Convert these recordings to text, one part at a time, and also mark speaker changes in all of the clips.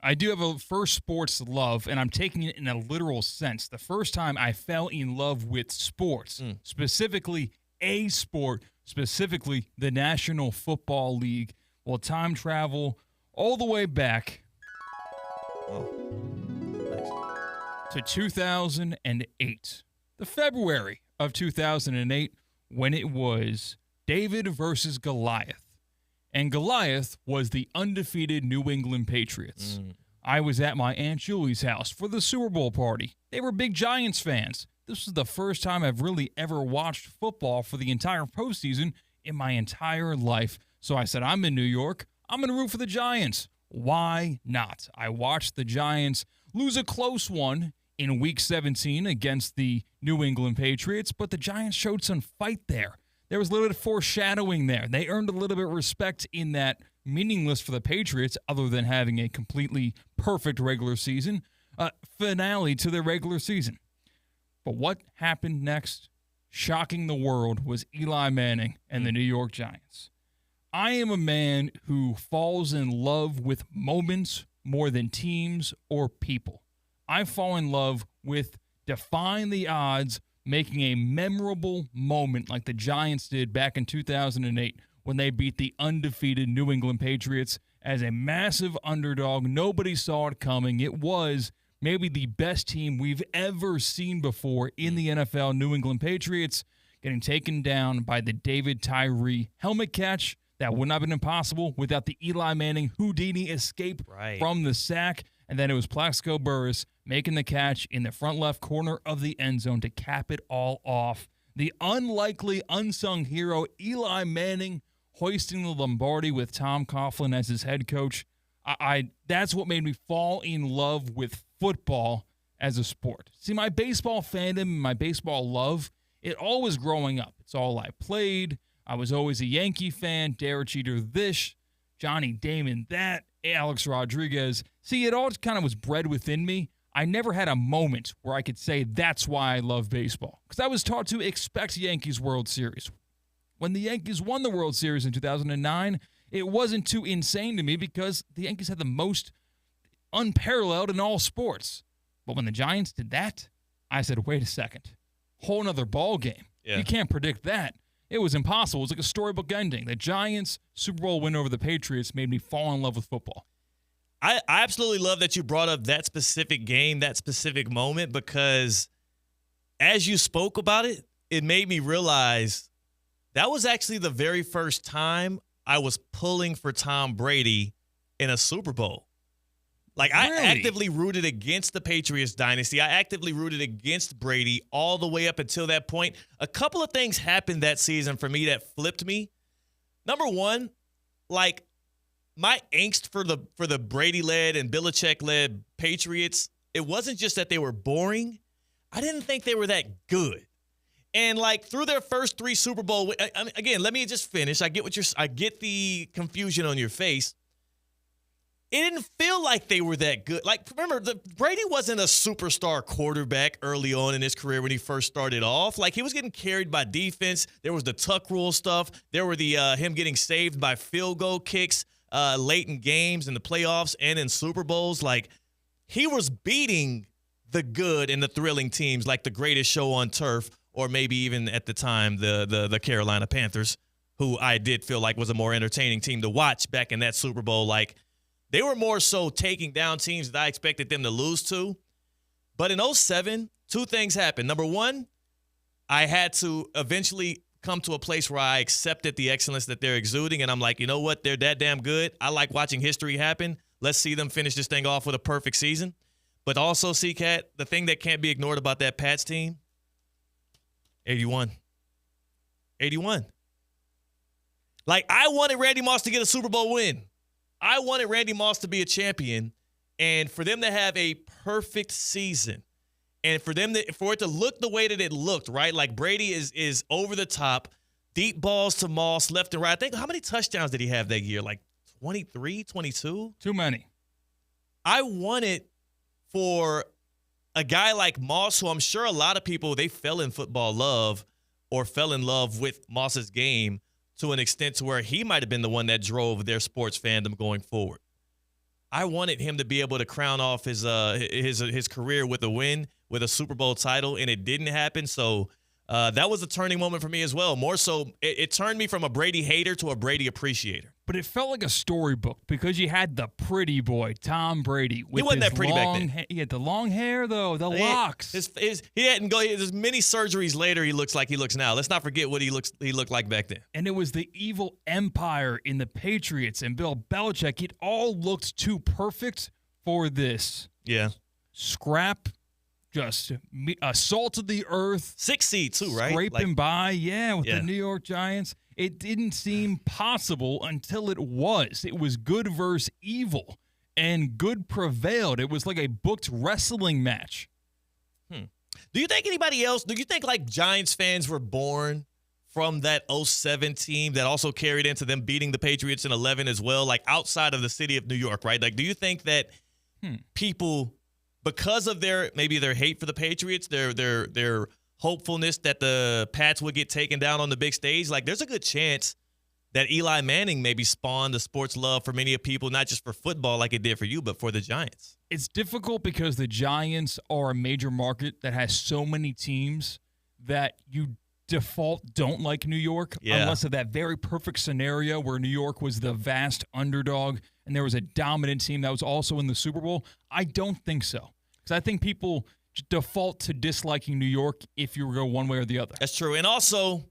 Speaker 1: I do have a first sports love, and I'm taking it in a literal sense. The first time I fell in love with sports, specifically a sport, specifically the National Football League, will time travel all the way back to 2008. The February of 2008, when it was David versus Goliath. And Goliath was the undefeated New England Patriots. I was at my Aunt Julie's house for the Super Bowl party. They were big Giants fans. This was the first time I've really ever watched football for the entire postseason in my entire life. So I said, I'm in New York. I'm going to root for the Giants. Why not? I watched the Giants lose a close one in Week 17 against the New England Patriots, but the Giants showed some fight there. There was a little bit of foreshadowing there. They earned a little bit of respect in that meaningless for the Patriots, other than having a completely perfect regular season, finale to their regular season. But what happened next, shocking the world, was Eli Manning and the New York Giants. I am a man who falls in love with moments more than teams or people. I fall in love with defying the odds, making a memorable moment like the Giants did back in 2008 when they beat the undefeated New England Patriots as a massive underdog. Nobody saw it coming. It was maybe the best team we've ever seen before in the NFL, New England Patriots, getting taken down by the David Tyree helmet catch. That would not have been impossible without the Eli Manning Houdini escape from the sack. And then it was Plaxico Burress making the catch in the front left corner of the end zone to cap it all off. The unlikely, unsung hero, Eli Manning, hoisting the Lombardi with Tom Coughlin as his head coach. That's what made me fall in love with football as a sport. See, my baseball fandom, my baseball love, it all was growing up. It's all I played. I was always a Yankee fan. Derek Jeter this, Johnny Damon that, Alex Rodriguez. See, it all kind of was bred within me. I never had a moment where I could say that's why I love baseball, because I was taught to expect Yankees World Series. When the Yankees won the World Series in 2009, it wasn't too insane to me because the Yankees had the most unparalleled in all sports. But when the Giants did that, I said, wait a second, whole nother ball game. Yeah. You can't predict that. It was impossible. It was like a storybook ending. The Giants' Super Bowl win over the Patriots made me fall in love with football.
Speaker 2: I absolutely love that you brought up that specific game, that specific moment, because as you spoke about it, it made me realize that was actually the very first time I was pulling for Tom Brady in a Super Bowl. Like, really? I actively rooted against the Patriots dynasty. I actively rooted against Brady all the way up until that point. A couple of things happened that season for me that flipped me. Number one, like, my angst for the Brady-led and Belichick-led Patriots, it wasn't just that they were boring. I didn't think they were that good. And, like, through their first three Super Bowl, again, let me just finish. I get the confusion on your face. It didn't feel like they were that good. Like, remember, Brady wasn't a superstar quarterback early on in his career when he first started off. Like, he was getting carried by defense. There was the tuck rule stuff. There were the him getting saved by field goal kicks late in games in the playoffs and in Super Bowls. Like, he was beating the good and the thrilling teams like the Greatest Show on Turf, or maybe even at the time the Carolina Panthers, who I did feel like was a more entertaining team to watch back in that Super Bowl. Like, they were more so taking down teams that I expected them to lose to. But in 2007, two things happened. Number one, I had to eventually come to a place where I accepted the excellence that they're exuding, and I'm like, you know what? They're that damn good. I like watching history happen. Let's see them finish this thing off with a perfect season. But also, C-Cat, the thing that can't be ignored about that Pats team, 81. 81. Like, I wanted Randy Moss to get a Super Bowl win. I wanted Randy Moss to be a champion, and for them to have a perfect season, and for it to look the way that it looked, right? Like, Brady is over the top, deep balls to Moss, left and right. I think, how many touchdowns did he have that year? Like 23, 22?
Speaker 1: Too many.
Speaker 2: I wanted for a guy like Moss, who I'm sure a lot of people, they fell in football love or fell in love with Moss's game to an extent to where he might have been the one that drove their sports fandom going forward. I wanted him to be able to crown off his career with a win, with a Super Bowl title, and it didn't happen. So that was a turning moment for me as well. More so, it turned me from a Brady hater to a Brady appreciator.
Speaker 1: But it felt like a storybook because you had the pretty boy, Tom Brady. With
Speaker 2: He wasn't that pretty back then.
Speaker 1: He had the long hair, though, the locks.
Speaker 2: He hadn't go. As many surgeries later, he looks like he looks now. Let's not forget what he looked like back then.
Speaker 1: And it was the evil empire in the Patriots and Bill Belichick. It all looked too perfect for this.
Speaker 2: Yeah.
Speaker 1: Scrap, just salt of the earth.
Speaker 2: 6 seed too, right?
Speaker 1: Scraping by, with the New York Giants. It didn't seem possible until it was. It was good versus evil, and good prevailed. It was like a booked wrestling match.
Speaker 2: Do you think anybody else, do you think like Giants fans were born from that 2007 team that also carried into them beating the Patriots in 2011 as well, like outside of the city of New York, right? Like, do you think that people, because of maybe their hate for the Patriots, their hopefulness that the Pats would get taken down on the big stage, like there's a good chance that Eli Manning maybe spawned the sports love for many people, not just for football like it did for you, but for the Giants?
Speaker 1: It's difficult because the Giants are a major market that has so many teams that you default don't like New York unless of that very perfect scenario where New York was the vast underdog and there was a dominant team that was also in the Super Bowl. I don't think so, because I think people default to disliking New York if you go one way or the other.
Speaker 2: That's true. And also,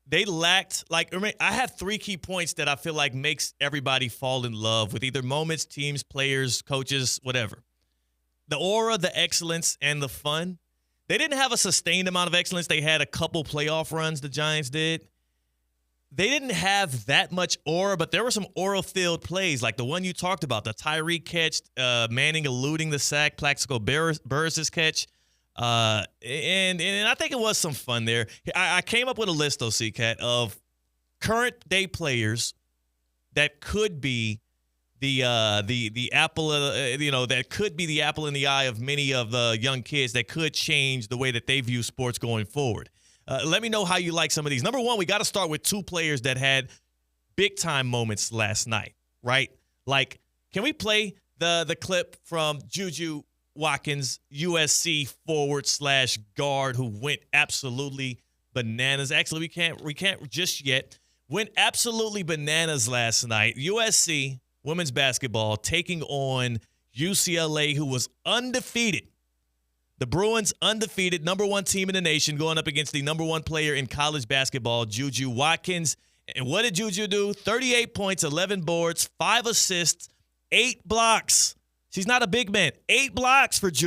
Speaker 2: they lacked, I have 3 key points that I feel like makes everybody fall in love with either moments, teams, players, coaches, whatever. The aura, the excellence, and the fun. They didn't have a sustained amount of excellence. They had a couple playoff runs, the Giants did. They didn't have that much aura, but there were some aura-filled plays, like the one you talked about, the Tyree catch, Manning eluding the sack, Plaxico Burress' catch. And I think it was some fun there. I came up with a list, though, C-Cat, of current-day players that could be the apple, that could be the apple in the eye of many of the young kids that could change the way that they view sports going forward. Let me know how you like some of these. Number one, we got to start with 2 players that had big-time moments last night, right? Like, can we play the clip from Juju Watkins, USC forward/guard, who went absolutely bananas? Actually, we can't just yet. Went absolutely bananas last night. USC women's basketball taking on UCLA, who was undefeated. The Bruins, undefeated, number 1 team in the nation, going up against the number 1 player in college basketball, Juju Watkins. And what did Juju do? 38 points, 11 boards, 5 assists, 8 blocks. She's not a big man. 8 blocks for Juju.